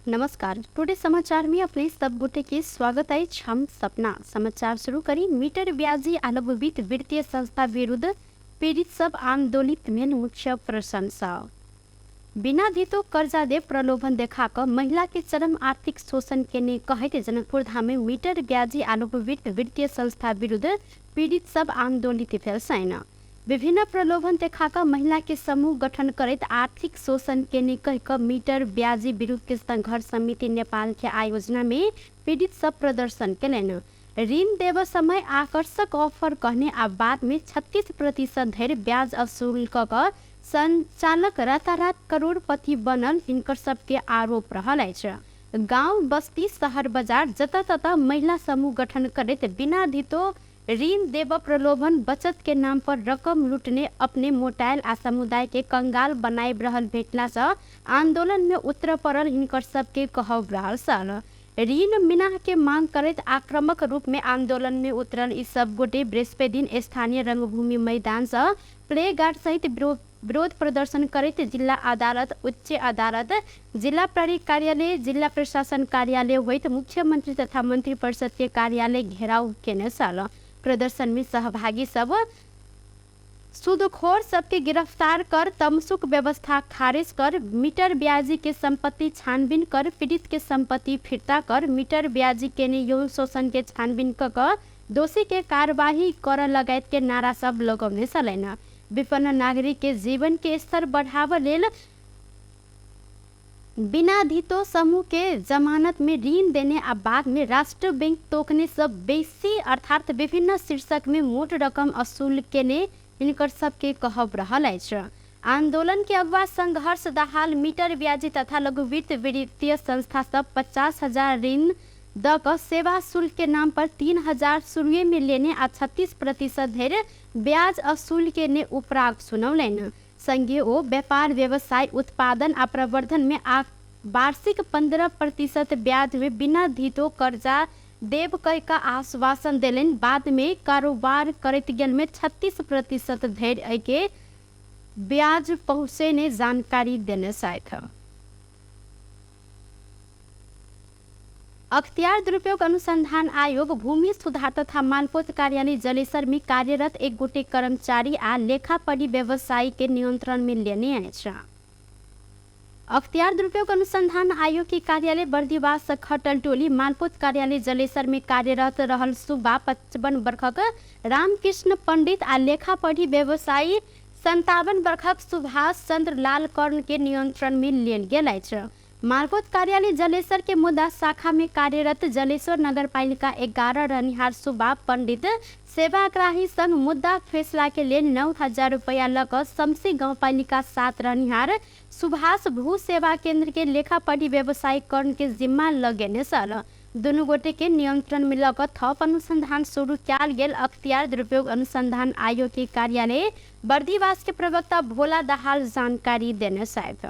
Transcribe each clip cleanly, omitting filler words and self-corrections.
नमस्कार। टुडे समाचार में अपने सब गोटे के स्वागत है। हम सपना समाचार शुरू करी। मीटर ब्याजी अल्पवित्त वित्तीय संस्था विरुद्ध पीड़ित सब आंदोलित में मुख्य प्रशंसा। बिना धितो कर्जा दे प्रलोभन देखाकर महिला के चरम आर्थिक शोषण के कहते जनकपुर धाम में मीटर ब्याजी अल्पवित्त वित्तीय संस्था विरुद्ध पीड़ित सब आंदोलित भेल छैन। विभिन्न प्रलोभन देखाकर महिला के समूह गठन करत आर्थिक शोषण के कहकर मीटर ब्याजी विरुद्ध के संघर्ष समिति नेपाल के आयोजना में पीड़ित सब प्रदर्शन कैलन। ऋण देव समय आकर्षक ऑफर कहने आ बाद में 36% धैर्य ब्याज असूल कर संचालक रातारात करोड़पति बनल हिनकर सबके आरोप रहल अछि। गांव बस्ती शहर बाजार जता तता महिला समूह गठन करत बिना धितो ऋण देव प्रलोभन बचत के नाम पर रकम लूटने अपने मोटाइल आ समुदाय के कंगाल बनाए रहल भेटला से आंदोलन में उतर पड़ल हिनकर सबके कहब रहल सल। ऋण मिना के मांग करत आक्रामक रूप में आंदोलन में उतरल इस सब गोटे बृहस्पति दिन स्थानीय रंगभूमि मैदान से प्ले गार्ड सहित विरोध प्रदर्शन करते जिला अदालत, उच्च अदालत, जिला प्रहरी कार्यालय, जिला प्रशासन कार्यालय होइत मुख्यमंत्री तथा मंत्री परिषद के कार्यालय घेराव केने साल। प्रदर्शन में सहभागी सब सूदखोर सबके गिरफ्तार कर तमसुक व्यवस्था खारिज कर मीटर ब्याजी के संपत्ति छानबीन कर पीड़ित के संपत्ति फिरता कर मीटर ब्याजी के यौन शोषण के छानबीन कर दोषी के कार्यवाही कर लगायत के नारा सब लगौने चलन। विपन्न नागरिक के जीवन के स्तर बढ़ावे लेल बिना धितो समूह के जमानत में ऋण देने आ बाद में राष्ट्र बैंक तोकने सब बेसी अर्थात विभिन्न शीर्षक में मोट रकम असूल केने हिनकर सबके कहब रहल अछि। आंदोलन के अगवा संघर्ष दहाल मीटर ब्याजी तथा लघुवित्त वित्तीय संस्था सब 50,000 ऋण द सेवा शुल्क के नाम पर 3,000 शुरू में लेने आ 36% धैर्य ब्याज असूल के ने उपराग सुनौलन। संघीय ओ व्यापार व्यवसाय उत्पादन आ प्रवर्धन में वार्षिक 15% ब्याज में बिना धितो कर्जा देव कई का आश्वासन दिलन। बाद में कारोबार करत गेल में 36% धैर्य के ब्याज पहुँचे ने जानकारी देने साथ। अख्तियार दुरुपयोग अनुसंधान आयोग भूमि सुधार तथा मालपोत कार्यालय जलेसर में कार्यरत एक गोटे कर्मचारी आ लेखापढ़ी व्यवसायी के नियंत्रण में लेने आए। अख्तियार दुरुपयोग अनुसंधान आयोग के कार्यालय बर्दीवास खटल टोली मालपोत कार्यालय जलेसर में कार्यरत रहल सुबा 55 वर्षक रामकृष्ण पंडित आ लेखापढ़ी व्यवसायी 57 वर्षक सुभाष चंद्र लाल कर्ण के नियंत्रण में लेल गेल अछि। मालपोत कार्यालय जलेसर के मुद्दा शाखा में कार्यरत जलेश्वर नगर पालिका 11 रहनिहार सुबा पंडित सेवाग्राही संघ मुद्दा फैसला के लिए 9,000 रुपया लग शमसी गाँव पालिका 7 रहनिहार सुभाष भू सेवा केंद्र के लेखापढ़ी व्यवसायी कर्ण के जिम्मा लगेने सल। दोनों गोटे के नियंत्रण में लग थप अनुसंधान शुरू किया गेल। अख्तियार दुरुपयोग अनुसंधान आयोग के कार्यालय बर्दीवास के प्रवक्ता भोला दाहाल जानकारी देने साथ।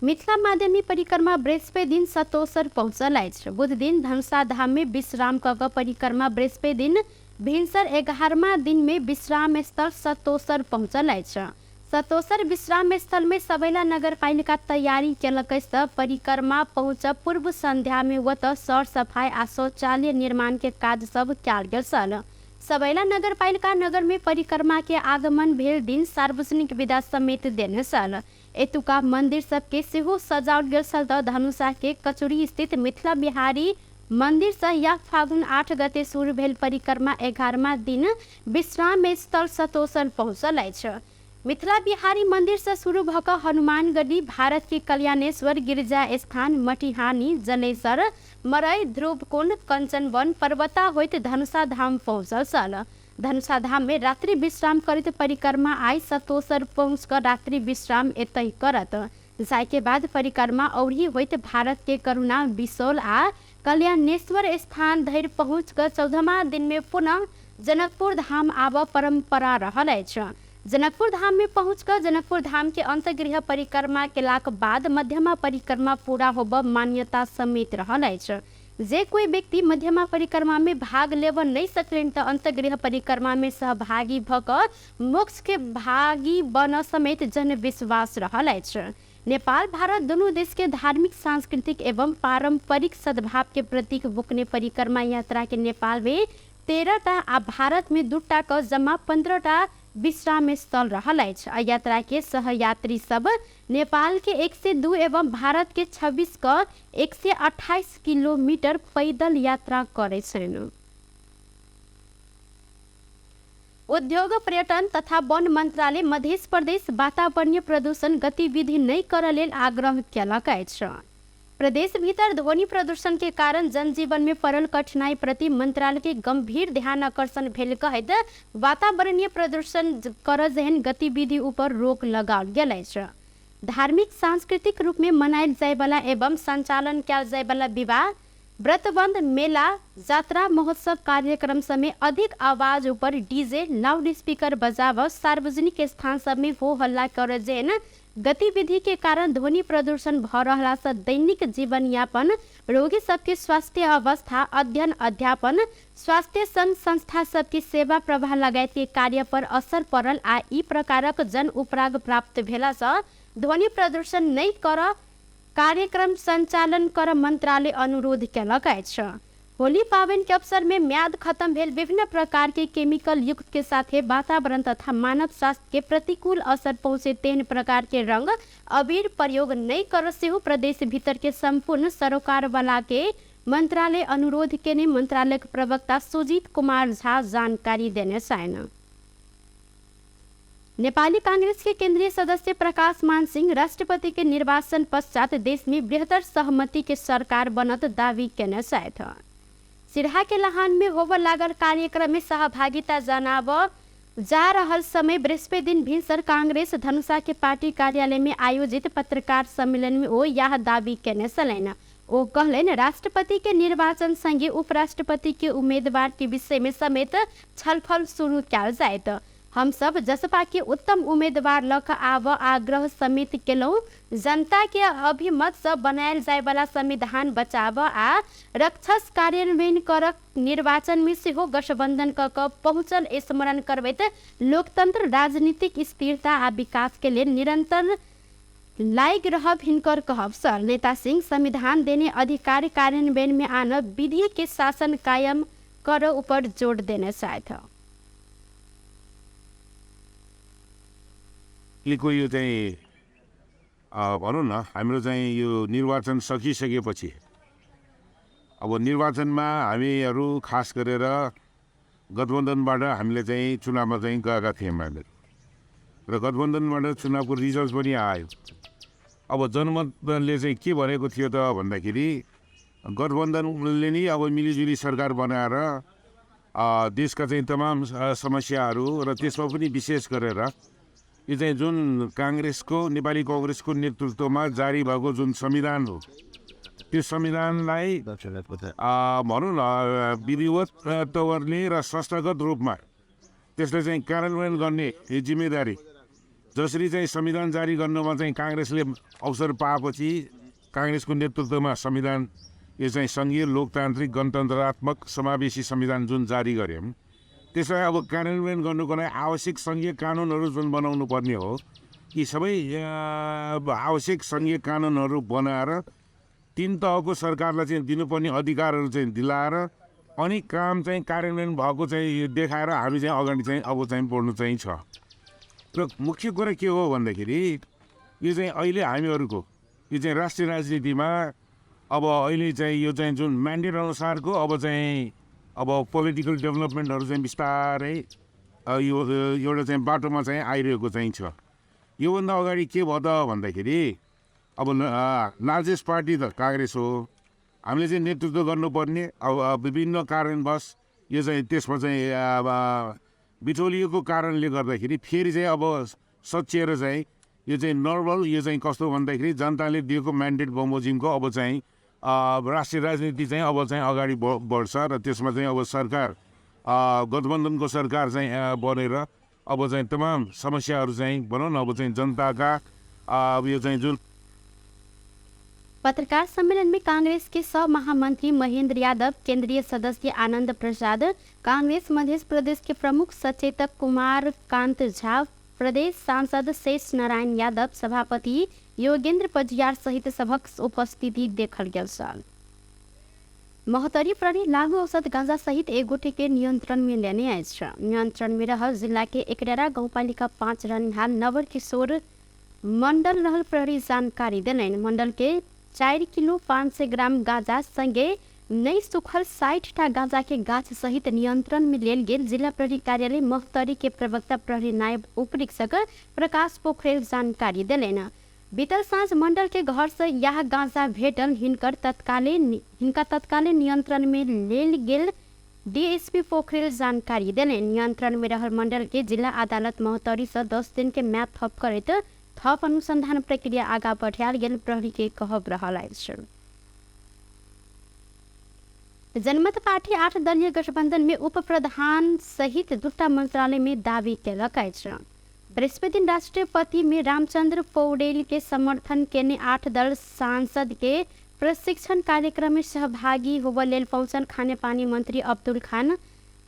मिथिला माध्यमिक परिक्रमा बृहस्पति दिन सतोसर पहुंचल अछि। बुध दिन धनुषा धाम में विश्राम कऽ परिक्रमा बृहस्पति दिन भिनसर 11वां दिन में विश्राम स्थल सतोसर पहुंचल अछि। सतोसर विश्राम स्थल में सबैला नगर पालिका तैयारी केलक। परिक्रमा पहुँच पूर्व संध्या में वत सर सफाई आ शौचालय निर्माण के काज सब कयल गेल छल। सबैला नगर पालिका नगर में परिक्रमा के आगमन भेल दिन सार्वजनिक विदा समेत देने छल। एतुका मंदिर सबके सेहो सजाओल गेल छल। धनुषा के कचुरी स्थित मिथिला बिहारी मंदिर से यह फागुन 8 गते शुरू भेल परिक्रमा 11वां दिन विश्राम स्थल सतोसर पहुंचल अछि। मिथिला बिहारी मंदिर से शुरू भक हनुमानगढ़ी, भारत के कल्याणेश्वर, गिरजा स्थान, मटिहानी, जलेसर, मरई, ध्रुवकुंड, कंचनवन, पर्वता होइत धनुषा धाम पहुंचल छल। धनुषा धाम में रात्रि विश्राम करत परिक्रमा आई सतोसर पहुँच कर रात्रि विश्राम एतय करत। जाय के बाद परिक्रमा औरी होइत भारत के करुणा, बिसौल आ कल्याणेश्वर स्थान धरि पहुँच कर 14वां दिन में पुनः जनकपुर धाम आब परंपरा रहल अछि। जनकपुर धाम में पहुंचकर जनकपुर धाम के अंतगृह परिक्रमा केलाक बाद मध्यमा परिक्रमा पूरा होब मान्यता समेत रहल अछि। जे कोई व्यक्ति मध्यमा परिक्रमा में भाग लेव नहीं सकलेन त अंतगृह परिक्रमा में सहभागी भकर मोक्ष के भागी बन समेत जनविश्वास रहल छ। नेपाल भारत दोनों देश के धार्मिक सांस्कृतिक एवं पारंपरिक सद्भाव के प्रतीक बोकने परिक्रमा यात्रा के नेपाल में 13टा आ भारत में 2टा क जम्मा 15टा विश्राम स्थल रहल छ। यात्रा के सहयात्री सब नेपाल के 102 एवं भारत के 26 क 128 किलोमीटर पैदल यात्रा करे छन्। उद्योग पर्यटन तथा वन मंत्रालय मध्य प्रदेश वातावरणीय प्रदूषण गतिविधि नहीं करे लेल आग्रह कयलक अछि। प्रदेश भीतर ध्वनि प्रदूषण के कारण जनजीवन में पड़ल कठिनाई प्रति मंत्रालय के गंभीर ध्यान आकर्षण भेल कहैत वातावरणीय प्रदूषण कर जेहन गतिविधि ऊपर रोक लगाओल गेल अछि। धार्मिक सांस्कृतिक रूप में मनायल जाय वाला एवं संचालन कयल जाय वाला विवाह व्रतबंध मेला यात्रा महोत्सव कार्यक्रम सब में अधिक आवाज ऊपर डीजे लाउड स्पीकर बजाव सार्वजनिक स्थान सब में हो हल्ला कर जेन गतिविधि के कारण ध्वनि प्रदूषण भ रहला से दैनिक जीवन यापन रोगी सबके स्वास्थ्य अवस्था अध्ययन अध्यापन स्वास्थ्य संघ संस्था सबके सेवा प्रवाह लगायत के कार्य पर असर पड़ल आ ई प्रकारक जन उपराग प्राप्त भेला से ध्वनि प्रदूषण नहीं कर कार्यक्रम संचालन कर मंत्रालय अनुरोध कयलक अछि। होली पावन के अवसर में म्याद खत्म भेल विभिन्न प्रकार के केमिकल युक्त के साथे वातावरण तथा मानव स्वास्थ्य के प्रतिकूल असर पहुंचे तेन प्रकार के रंग अबीर प्रयोग नहीं कर सेहो प्रदेश भीतर के संपूर्ण सरोकार वाला के मंत्रालय अनुरोध के ने मंत्रालय के प्रवक्ता सुजीत कुमार झा जानकारी देने छन्। नेपाली कांग्रेस के केंद्रीय सदस्य प्रकाश मान सिंह राष्ट्रपति के निर्वाचन पश्चात देश में बृहत्तर सहमति के सरकार बनत दावी केने छथि। सिरहा के लहान में होवर लागल कार्यक्रम में सहभागिता जनाव जा रहल समय बृहस्पति दिन भिनसर कांग्रेस धनुषा के पार्टी कार्यालय में आयोजित पत्रकार सम्मेलन में ओ यह दावी केने छलैन। ओ कहलेन राष्ट्रपति के निर्वाचन संगे उपराष्ट्रपति के उम्मीदवार के विषय में समेत छलफल शुरू कयल जायत। हम सब जसपा के उत्तम उम्मीदवार लख आव आग्रह समिति केलौ जनता के अभिमत से बनायल जाय वाला संविधान बचाव आ रक्षस कार्यान्वयन कर निर्वाचन में सेहो गठबंधन क पहुंचल स्मरण करबैत लोकतंत्र राजनीतिक स्थिरता आ विकास के लिए निरंतर लायक रहब हिनकर कहब सर। नेता सिंह संविधान देने अधिकार कार्यान्वयन में आन विधि के शासन कायम कर ऊपर जोड़ देने छथि। यो चाहिँ भनौँ न हाम्रो चाहिँ यो निर्वाचन सकिसकेपछि अब निर्वाचनमा हामीहरू खास गरेर गठबन्धनबाट हामीले चाहिँ चुनावमा चाहिँ गएका थियौँ हामीहरू र गठबन्धनबाट चुनावको रिजल्ट पनि आयो। अब जनमतले चाहिँ के भनेको थियो त भन्दाखेरि गठबन्धनले नै अब मिलिजुली सरकार बनाएर देशका चाहिँ तमाम समस्याहरू र त्यसमा पनि विशेष गरेर यो चाहिँ जुन कांग्रेसको नेपाली कांग्रेसको नेतृत्वमा जारी भएको जुन संविधान हो त्यो संविधानलाई भनौँ न विधिवत तवरले र संस्थागत रूपमा त्यसलाई चाहिँ कार्यान्वयन गर्ने जिम्मेदारी जसरी चाहिँ संविधान जारी गर्नमा चाहिँ कांग्रेसले अवसर पाएपछि कांग्रेसको नेतृत्वमा संविधान यो चाहिँ संघीय लोकतान्त्रिक गणतन्त्रात्मक समावेशी संविधान जुन जारी गर्यौँ त्यसलाई अब कार्यान्वयन गर्नुको लागि आवश्यक सङ्घीय कानुनहरू जुन बनाउनु पर्ने हो यी सबै आवश्यक सङ्घीय कानुनहरू बनाएर तीन तहको सरकारलाई चाहिँ दिनुपर्ने अधिकारहरू चाहिँ दिलाएर अनि काम चाहिँ कार्यान्वयन भएको चाहिँ देखाएर हामी चाहिँ अगाडि चाहिँ अब चाहिँ बढ्नु चाहिँ छ। र मुख्य कुरा के हो भन्दाखेरि यो चाहिँ अहिले हामीहरूको यो चाहिँ राष्ट्रिय राजनीतिमा अब अहिले चाहिँ यो चाहिँ जुन म्यान्डेट अनुसारको अब पोलिटिकल डेभलपमेन्टहरू चाहिँ बिस्तारै यो एउटा चाहिँ बाटोमा चाहिँ आइरहेको चाहिँ छ। योभन्दा अगाडि के भयो त भन्दाखेरि अब लार्जेस्ट पार्टी त कांग्रेस हो, हामीले चाहिँ नेतृत्व गर्नुपर्ने अब विभिन्न कारणवश यो चाहिँ त्यसमा चाहिँ अब बिटोलिएको कारणले गर्दाखेरि फेरि चाहिँ अब सच्याएर चाहिँ यो चाहिँ नर्मल यो चाहिँ कस्तो भन्दाखेरि जनताले दिएको म्यान्डेट बमोजिमको अब चाहिँ राष्ट्रिय राजनीति चाहिँ अब चाहिँ अगाडि बढ्छ र त्यसमा चाहिँ अब सरकार गठबन्धनको सरकार चाहिँ बनेर अब चाहिँ तमाम समस्याहरू चाहिँ भनौँ न अब चाहिँ जनताका यो चाहिँ जुन पत्रकार सम्मेलन में कांग्रेस के सह महामंत्री महेंद्र यादव, केंद्रीय सदस्य आनंद प्रसाद, कांग्रेस मध्य प्रदेश के प्रमुख सचेतक कुमार कांत झा, प्रदेश सांसद शेष नारायण यादव, सभापति योगेंद्र पजियार सहित सबक उपस्थिति देखल गेल छल। महोत्तरी प्रहरी लागू औषध गांजा सहित एक गोटे के नियंत्रण में लेने आयल छ। नियंत्रण में रहल जिला के एकडेरा गाउँपालिका 5 रहनिहार नवर किशोर मंडल रहल प्रहरी जानकारी देलैन। मंडल के 4 किलो 500 ग्राम गांजा संगे नई सुखल 60 टा गांजा के गाछ सहित नियंत्रण में लेल गेल जिला प्रहरी कार्यालय महोत्तरी के प्रवक्ता प्रहरी नायब उपरीक्षक प्रकाश पोखरेल जानकारी देलैन। बीतल साँझ मंडल के घर से यह गांजा भेटल। हिनका तत्काले नियंत्रण में लेल गेल डीएसपी पोखरेल जानकारी देने। नियंत्रण में रहल मंडल के जिला अदालत महोत्तरी से 10 दिन के म्याद थप करैत थप अनुसंधान प्रक्रिया आगा बढ़ायल गेल प्रहरी के कहब रहल अछि। जनमत पार्टी 8 दलीय गठबंधन में उप प्रधान सहित 2टा मंत्रालय में दावी केलक अछि। बृहस्पति दिन राष्ट्रपति में रामचंद्र पौडेल के समर्थन केने 8 दल सांसद के प्रशिक्षण कार्यक्रम में सहभागी होबे लेल पहुंचल खाने पानी मंत्री अब्दुल खान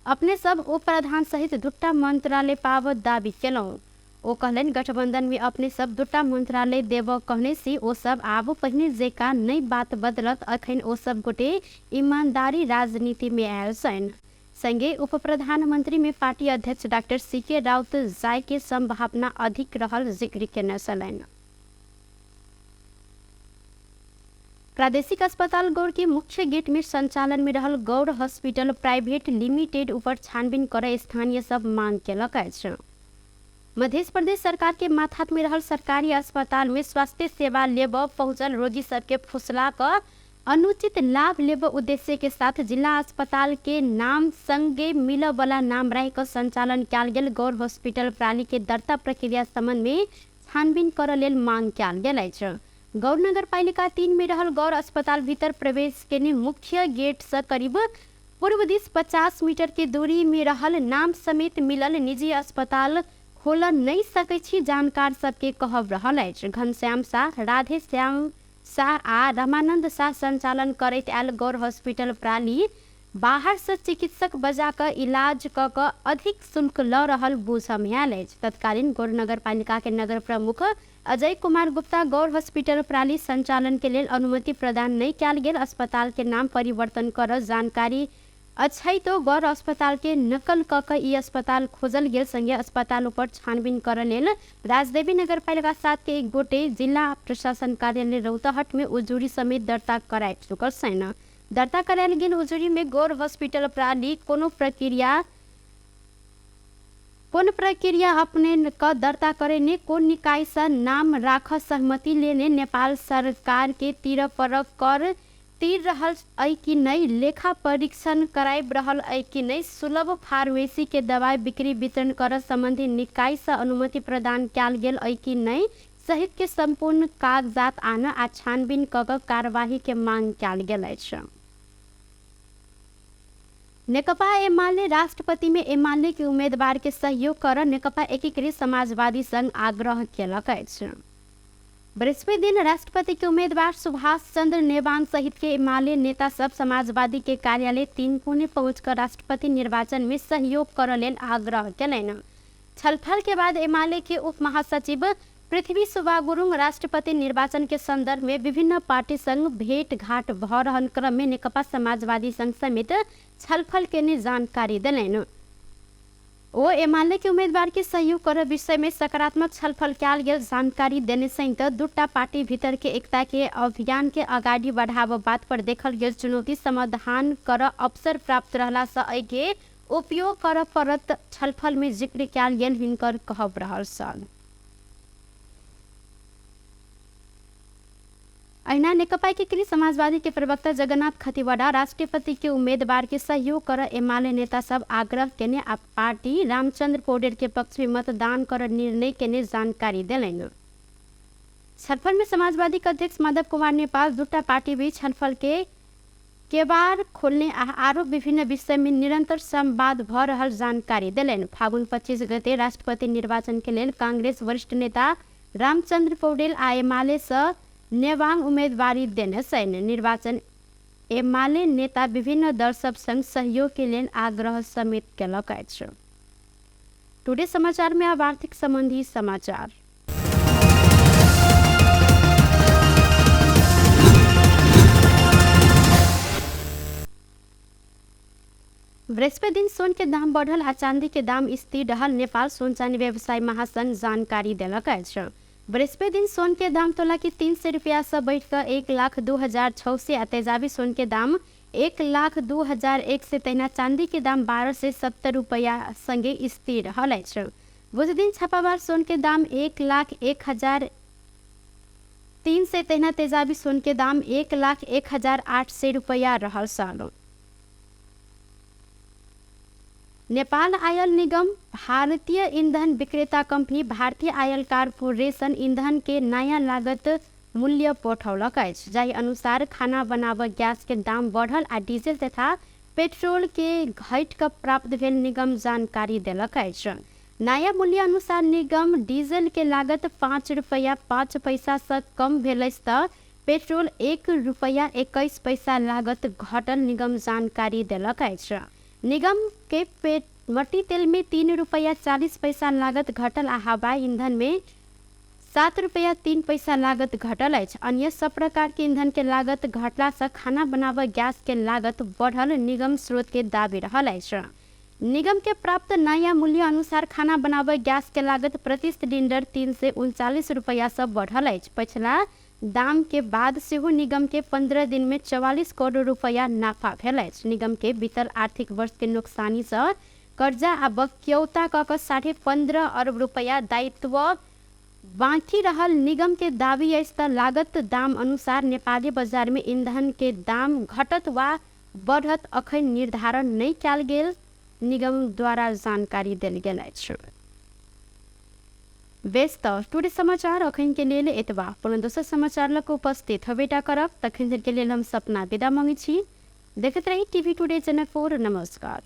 अपने सब उप प्रधान सहित 2टा मंत्रालय पाव दावी केलौं। ओ कहलन गठबंधन में अपने सब 2टा मंत्रालय देव कहने से ओ सब आब पहिने जेका नई बात बदलत। अखन ओ सब गोटे ईमानदारी राजनीति में आयल छन्। संगे उप प्रधानमंत्री में पार्टी अध्यक्ष डॉक्टर सीके राउत जाय के संभावना अधिक रहल जिक्र केने छलैन। प्रादेशिक अस्पताल गौड़ के मुख्य गेट में संचालन में रहल गौड़ हॉस्पिटल प्राइवेट लिमिटेड ऊपर छानबीन करे स्थानीय सब मांग केलक अछि। मध्य प्रदेश सरकार के माथात में रहल सरकारी अस्पताल में स्वास्थ्य सेवा लेब पहुंचल रोगी सबके फुसला क अनुचित लाभ लेब उद्देश्य के साथ जिला अस्पताल के नाम संगे मिल वाला नाम राय का संचालन कयल गेल गौड़ हॉस्पिटल प्रणाली के दर्ता प्रक्रिया संबंध में छानबीन करऽ लेल मांग कयल गेल अछि। गौड़ नगर पालिका 3 में रहल गौड़ अस्पताल भीतर प्रवेश केने मुख्य गेट से करीब पूर्व दिश 50 मीटर के दूरी में रहल नाम समेत मिलल निजी अस्पताल खोल नहीं सकै छी जानकार सबके कहब रहल अछि। घनश्याम शाह, राधे श्याम शाह आ रामानंद शाह संचालन करैत आयल गौड़ हॉस्पिटल प्रणाली बाहर से चिकित्सक बजा कर इलाज क अधिक शुल्क ल रहल बुझ में आयल अछि। तत्कालीन गौड़ नगर पालिका के नगर प्रमुख अजय कुमार गुप्ता गौड़ हॉस्पिटल प्रणाली संचालन के लेल अनुमति प्रदान नहीं कयल गेल। अस्पताल के नाम परिवर्तन कर जानकारी अच्छाई तो गौड़ अस्पताल के नकल क ई अस्पताल खोजल गेल। संगे अस्पताल पर छानबीन कर लेल राजदेवी नगर पालिका 7 के एक गोटे जिला प्रशासन कार्यालय रौतहट में उजुरी समेत दर्ता कराय चुकल छन्। दर्ता करायल गेल उजुरी में गौड़ हॉस्पिटल प्रणाली कोन प्रक्रिया अपने क दर्ता करे ने कोन निकाय से नाम राख सहमति लेने नेपाल सरकार के तीर पर कर तीर रहल ऐ कि नहीं, लेखा परीक्षण कराइब रहल ऐ कि नहीं, सुलभ फार्मेसी के दवाई बिक्री वितरण कर संबंधी निकाय से अनुमति प्रदान कयल गेल ऐ कि नहीं सहित के संपूर्ण कागजात आना आ छानबीन क कार्यवाही के मांग कयल गेल अछि। नेकपा एमाले राष्ट्रपति में एमाले के उम्मीदवार के सहयोग कर नेकपा एकीकृत समाजवादी संघ आग्रह केलक अछि। बृहस्पति दिन राष्ट्रपति के उम्मीदवार सुभाष चंद्र नेवान सहित के एमाले नेता सब समाजवादी के कार्यालय 3 कोने पहुंचकर राष्ट्रपति निर्वाचन में सहयोग कर लेल आग्रह केलैन। छलफल के बाद एमाले के उप महासचिव पृथ्वी सुब्बा गुरुङ राष्ट्रपति निर्वाचन के संदर्भ में विभिन्न पार्टी संग भेंट घाट भ रहल क्रम में नेकपा समाजवादी संघ समेत छलफल केने जानकारी देलैन। ओ एमाले के उम्मीदवार के सहयोग कर विषय में सकारात्मक छलफल कयल गेल जानकारी देने सहित 2टा पार्टी भीतर के एकता के अभियान के आगाड़ी बढ़ाव बात पर देखल गेल चुनौती समाधान कर अवसर प्राप्त रहला से ऐ के उपयोग कर परत छलफल में जिक्र कयल गेल हिनकर कहब रहल छल। अहिना नेकपा एकीकृत समाजवादी के प्रवक्ता जगन्नाथ खतिवड़ा राष्ट्रपति के उम्मीदवार के सहयोग कर एमाले नेता सब आग्रह केने आ पार्टी रामचंद्र पौडेल के पक्ष में मतदान कर निर्णय केने जानकारी देलैन। छलफल में समाजवादी के अध्यक्ष माधव कुमार नेपाल 2टा पार्टी बीच छलफल के केबार खोलने आरो विभिन्न विषय में निरंतर संवाद भ रहल जानकारी देलैन। फागुन 25 गते राष्ट्रपति निर्वाचन के लेल कांग्रेस वरिष्ठ नेता रामचंद्र पौडेल आ एमाले से नेवांग उम्मीदवारी देने सैन निर्वाचन एमाले नेता विभिन्न दल सब संग सहयोग के लिए आग्रह समेत केलक अछि। टुडे समाचार में अब आर्थिक संबंधी समाचार। बृहस्पति दिन सोन के दाम बढ़ल आ चांदी के दाम स्थिर रहल नेपाल सोन चांदी व्यवसाय महासंघ जानकारी देलक अछि। बृहस्पति दिन सोन के दाम तोला के 300 रुपया से बढ़ कर 1,02,600 से आ तेजाबी सोन के दाम 1,02,001 से तहिना चांदी के दाम 12 से 70 रुपया संगे स्थिर रहल अछि। बुध दिन छापामार सोन के दाम 1,01,003 से तहिना तेजाबी सोन के दाम 1,01,800 रुपया रहल सल। नेपाल आयल निगम भारतीय ईंधन विक्रेता कंपनी भारतीय आयल कारपोरेशन ईंधन के नया लागत मूल्य पठौलक अछि, जाहि अनुसार खाना बनाबऽ गैस के दाम बढ़ल आ डीजल तथा पेट्रोल के घटि कऽ प्राप्त भेल निगम जानकारी देलक अछि। नया मूल्य अनुसार निगम डीजल के लागत 5 रुपया 5 पैसा से कम भेल तऽ पेट्रोल 1 रुपया 21 पैसा लागत घटल निगम जानकारी देलक अछि। निगम के मट्टी तेल में 3 रुपया 40 पैसा लागत घटल आ हवाई ईंधन में 7 रुपया 3 पैसा लागत घटल अछि। अन्य सब प्रकार के ईंधन के लागत घटला से खाना बनाबऽ गैस के लागत बढ़ल निगम स्रोत के दाबी रहल अछि। निगम के प्राप्त नया मूल्य अनुसार खाना बनाबऽ गैस के लागत प्रति सिलेंडर 3 से 39 रुपया से बढ़ल अछि। पिछला दाम के बाद सेहो निगम के 15 दिन में 44 करोड़ रुपया नाफा भेल अछि। निगम के बीतल आर्थिक वर्ष के नुकसानी से कर्जा आ बक्यौता कऽ 15.5 अरब रुपया दायित्व बाकी रहल निगम के दावी अछि तऽ लागत दाम अनुसार नेपाली बाजार में ईंधन के दाम घटत वा बढ़त अखन निर्धारण नहीं कयल गेल निगम द्वारा जानकारी देल गेल अछि। व्यस्त टुडे समाचार अखन के लेल एतबा। पुनः दोसर समाचार लग उपस्थित हबेटा करब, तखन के लेल हम सपना विदा मांगै छी। देखते रही टीवी टुडे चैनल 4। नमस्कार।